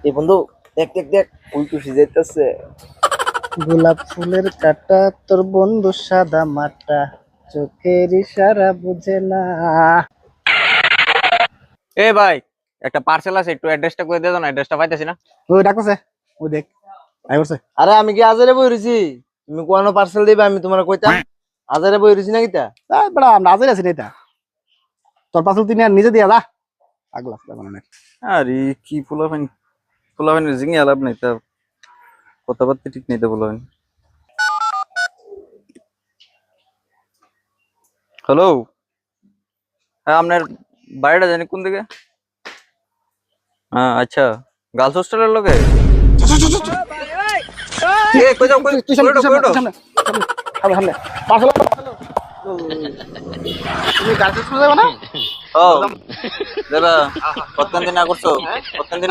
এই বন্ধু, দেখ দেখ দেখ, ফুল টুসি যাইতেছে। গোলাপ ফুলের কাটা তোর বন্ধু সাদা মাটা, চোখের ইশারা বুঝে না। এ ভাই, একটা পার্সেল আছে, একটু অ্যাড্রেসটা করে দিয়ে দাও না, অ্যাড্রেসটা পাইতেছি না। ওই ডাকছে, ওই দেখ আই করছে। আরে আমি কি আজারে বই রইছি? তুমি কোন পার্সেল দিবে আমি তোমার কইতাম? আজারে বই রইছি না কিতা? বড় আমরা আজই আছি এটা, তোর পাশে তুই নিয়ে নিজে দিয়া যা আগলা বানানে। আরে কি পোলাপাইন জিঙে আলাপ নাই, তা কথাবার্তা ঠিক নেই তো পোলাপাইন। হ্যালো, হ্যাঁ আপনার বাড়িটা জানি কোন দিকে? হ্যাঁ আচ্ছা, গার্লস হোস্টেলের লোকে। এ, কই যাও, কই- তুই সামনে কই ওঠো, কই ওঠো? সামনে সামনে পার্সেল তুমি গার্লস স্কুলে যাবে না? ও দাদা, কতদিন না করছো? কতদিন